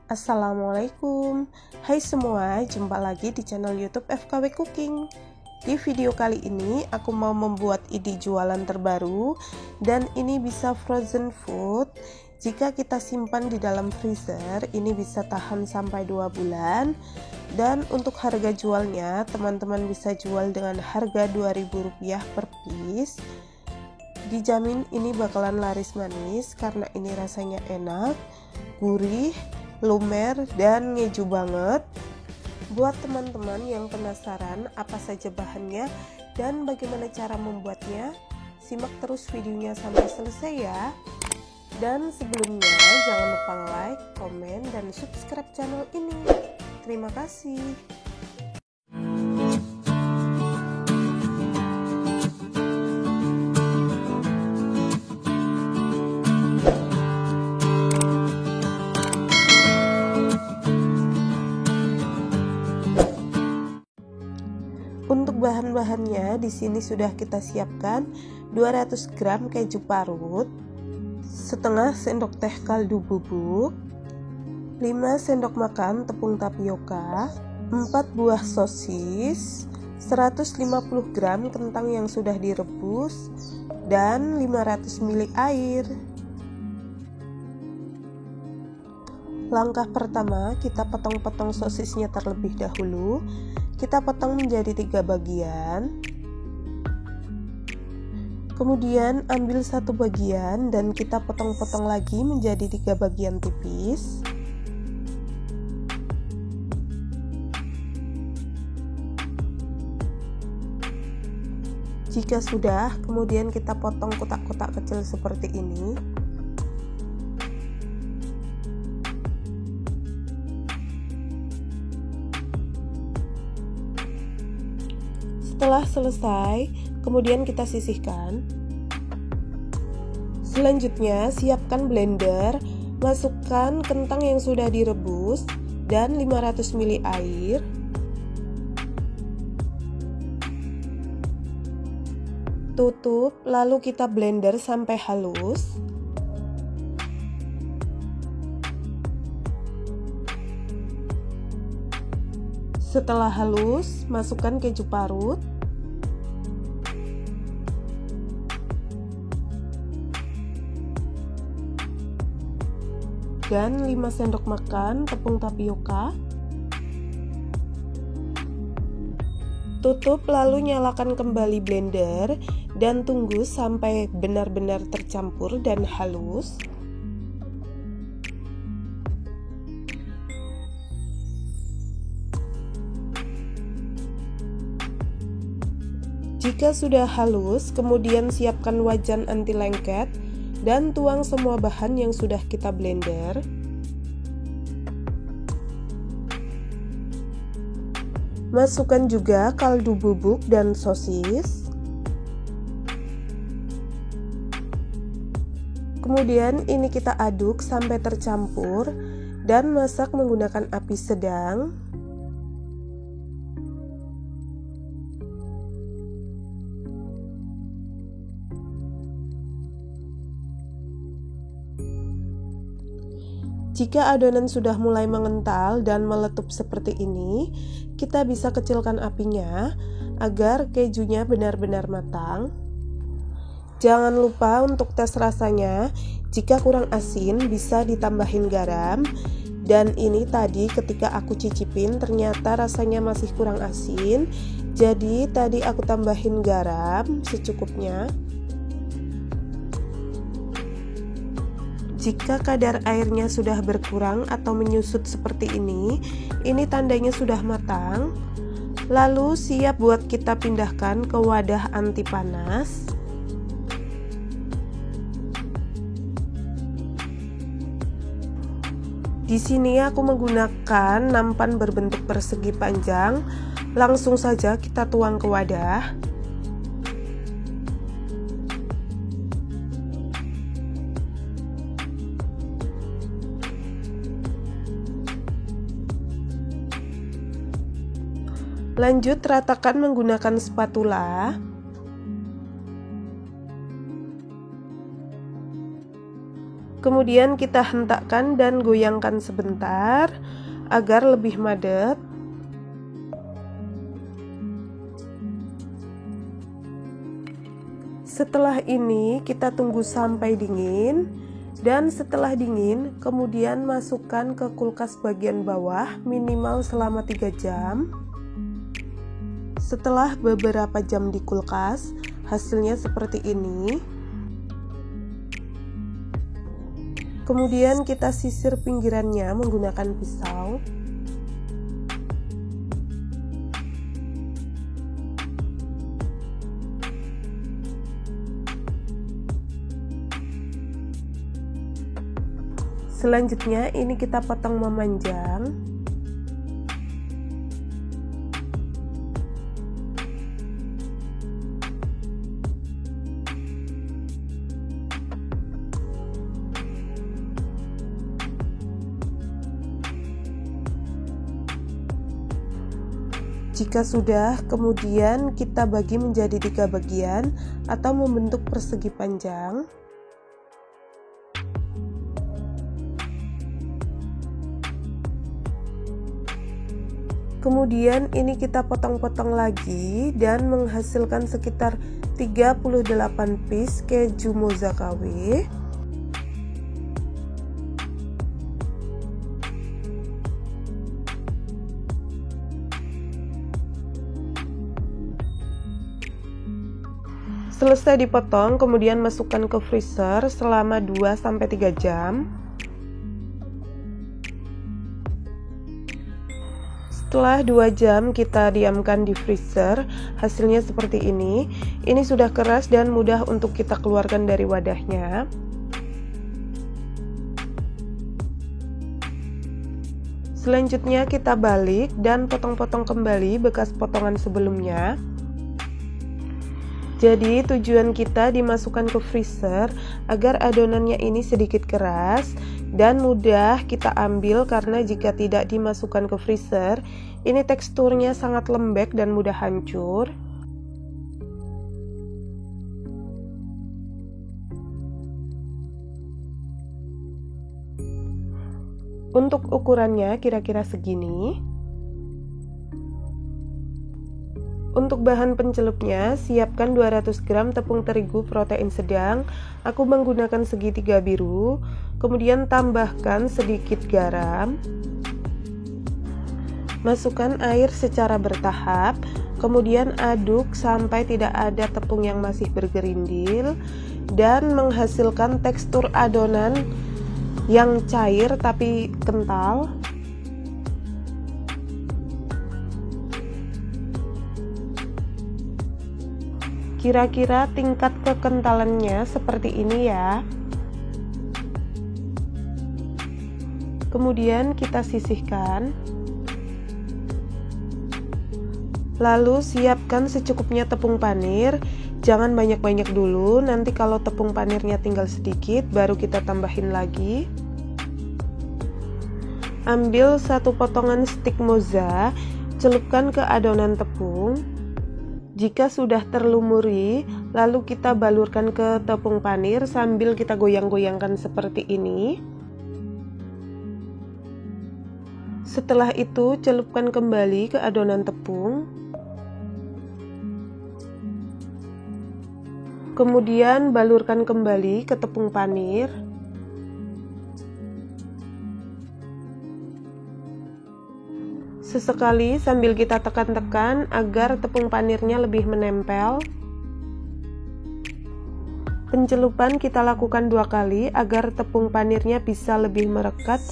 Assalamualaikum. Hai semua, jumpa lagi di channel YouTube FKW Cooking. Di video kali ini aku mau membuat ide jualan terbaru, dan ini bisa frozen food. Jika kita simpan di dalam freezer, ini bisa tahan sampai 2 bulan. Dan untuk harga jualnya, teman-teman bisa jual dengan harga Rp2.000 per piece. Dijamin ini bakalan laris manis karena ini rasanya enak, gurih, lumer, dan ngeju banget. Buat teman-teman yang penasaran apa saja bahannya dan bagaimana cara membuatnya, simak terus videonya sampai selesai ya. Dan sebelumnya jangan lupa like, komen, dan subscribe channel ini. Terima kasih. Untuk bahan-bahannya di sini sudah kita siapkan 200 gram keju parut, setengah sendok teh kaldu bubuk, 5 sendok makan tepung tapioka, 4 buah sosis, 150 gram kentang yang sudah direbus, dan 500 ml air. Langkah pertama, kita potong-potong sosisnya terlebih dahulu. Kita potong menjadi 3 bagian. Kemudian ambil satu bagian dan kita potong-potong lagi menjadi 3 bagian tipis. Jika sudah, kemudian kita potong kotak-kotak kecil seperti ini. Setelah selesai, kemudian kita sisihkan. Selanjutnya, siapkan blender, masukkan kentang yang sudah direbus dan 500 ml air. Tutup, lalu kita blender sampai halus. Setelah halus, masukkan keju parut. Dan 5 sendok makan tepung tapioka. Tutup, lalu nyalakan kembali blender dan tunggu sampai benar-benar tercampur dan halus. Jika sudah halus, kemudian siapkan wajan anti lengket dan tuang semua bahan yang sudah kita blender. Masukkan juga kaldu bubuk dan sosis. Kemudian ini kita aduk sampai tercampur dan masak menggunakan api sedang. Jika adonan sudah mulai mengental dan meletup seperti ini, kita bisa kecilkan apinya agar kejunya benar-benar matang. Jangan lupa untuk tes rasanya, jika kurang asin bisa ditambahin garam. Dan ini tadi ketika aku cicipin ternyata rasanya masih kurang asin, jadi tadi aku tambahin garam secukupnya. Jika kadar airnya sudah berkurang atau menyusut seperti ini tandanya sudah matang. Lalu siap buat kita pindahkan ke wadah anti panas. Di sini aku menggunakan nampan berbentuk persegi panjang. Langsung saja kita tuang ke wadah. Lanjut ratakan menggunakan spatula. Kemudian kita hentakkan dan goyangkan sebentar agar lebih madet. Setelah ini kita tunggu sampai dingin, dan setelah dingin kemudian masukkan ke kulkas bagian bawah minimal selama 3 jam. Setelah beberapa jam di kulkas, hasilnya seperti ini. Kemudian kita sisir pinggirannya menggunakan pisau. Selanjutnya ini kita potong memanjang. Jika sudah, kemudian kita bagi menjadi 3 bagian atau membentuk persegi panjang. Kemudian ini kita potong-potong lagi dan menghasilkan sekitar 38 piece keju moza KW. Selesai dipotong, kemudian masukkan ke freezer selama 2-3 jam. Setelah 2 jam kita diamkan di freezer, hasilnya seperti ini. Ini sudah keras dan mudah untuk kita keluarkan dari wadahnya. Selanjutnya kita balik dan potong-potong kembali bekas potongan sebelumnya. Jadi tujuan kita dimasukkan ke freezer agar adonannya ini sedikit keras dan mudah kita ambil, karena jika tidak dimasukkan ke freezer, ini teksturnya sangat lembek dan mudah hancur. Untuk ukurannya kira-kira segini. Untuk bahan pencelupnya, siapkan 200 gram tepung terigu protein sedang. Aku menggunakan segitiga biru. Kemudian tambahkan sedikit garam. Masukkan air secara bertahap. Kemudian aduk sampai tidak ada tepung yang masih bergerindil dan menghasilkan tekstur adonan yang cair tapi kental. Kira-kira tingkat kekentalannya seperti ini ya. Kemudian kita sisihkan. Lalu siapkan secukupnya tepung panir. Jangan banyak-banyak dulu, nanti kalau tepung panirnya tinggal sedikit baru kita tambahin lagi. Ambil 1 potongan stik moza, celupkan ke adonan tepung. Jika sudah terlumuri, lalu kita balurkan ke tepung panir sambil kita goyang-goyangkan seperti ini. Setelah itu, celupkan kembali ke adonan tepung. Kemudian balurkan kembali ke tepung panir. Sesekali sambil kita tekan-tekan agar tepung panirnya lebih menempel. Pencelupan kita lakukan 2 kali agar tepung panirnya bisa lebih merekat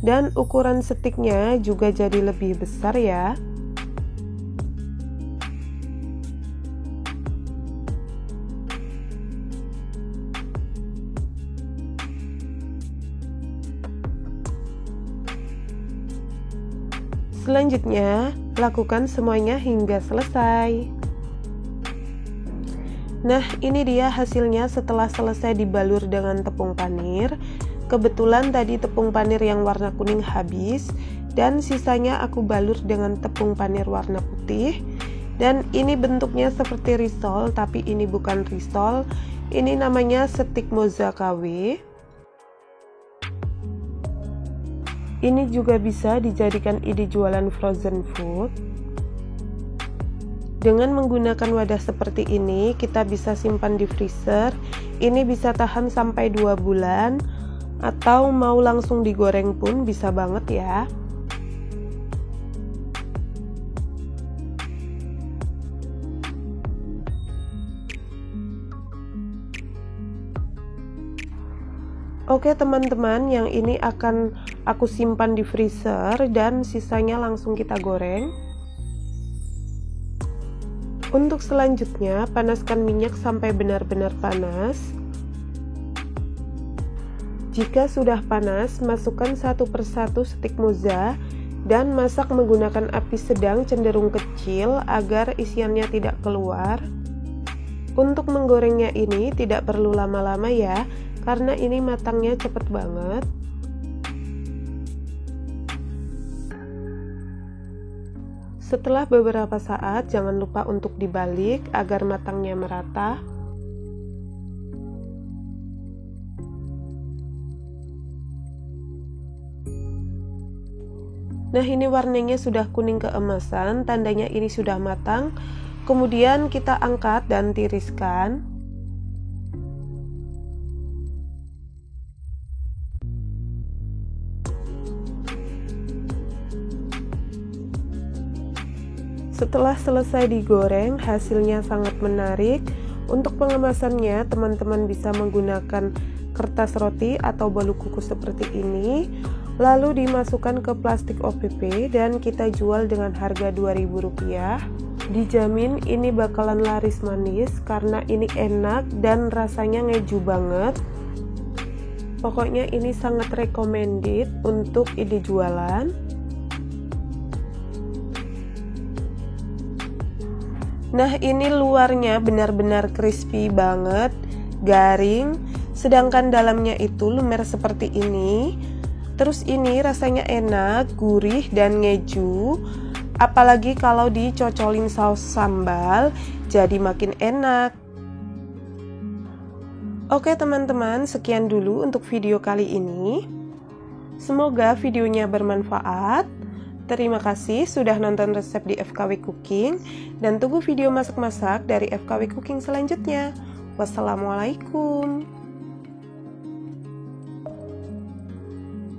dan ukuran stiknya juga jadi lebih besar ya. Selanjutnya, lakukan semuanya hingga selesai. Nah, ini dia hasilnya setelah selesai dibalur dengan tepung panir. Kebetulan tadi tepung panir yang warna kuning habis, dan sisanya aku balur dengan tepung panir warna putih. Dan ini bentuknya seperti risol, tapi ini bukan risol. Ini namanya stik moza KW. Ini juga bisa dijadikan ide jualan frozen food. Dengan menggunakan wadah seperti ini, kita bisa simpan di freezer. Ini bisa tahan sampai 2 bulan, atau mau langsung digoreng pun bisa banget ya. Oke teman-teman, yang ini akan aku simpan di freezer dan sisanya langsung kita goreng. Untuk selanjutnya, panaskan minyak sampai benar-benar panas. Jika sudah panas, masukkan satu persatu stik moza dan masak menggunakan api sedang cenderung kecil agar isiannya tidak keluar. Untuk menggorengnya ini tidak perlu lama-lama ya, karena ini matangnya cepet banget. Setelah beberapa saat, jangan lupa untuk dibalik agar matangnya merata. Nah, ini warnanya sudah kuning keemasan, tandanya ini sudah matang. Kemudian kita angkat dan tiriskan. Setelah selesai digoreng, hasilnya sangat menarik. Untuk pengemasannya, teman-teman bisa menggunakan kertas roti atau bolu kukus seperti ini, lalu dimasukkan ke plastik OPP dan kita jual dengan harga Rp2.000. Dijamin ini bakalan laris manis karena ini enak dan rasanya ngeju banget. Pokoknya ini sangat recommended untuk ide jualan. Nah, ini luarnya benar-benar crispy banget, garing, sedangkan dalamnya itu lumer seperti ini. Terus ini rasanya enak, gurih, dan ngeju. Apalagi kalau dicocolin saus sambal, jadi makin enak. Oke teman-teman, sekian dulu untuk video kali ini. Semoga videonya bermanfaat. Terima kasih sudah nonton resep di FKW Cooking, dan tunggu video masak-masak dari FKW Cooking selanjutnya. Wassalamualaikum.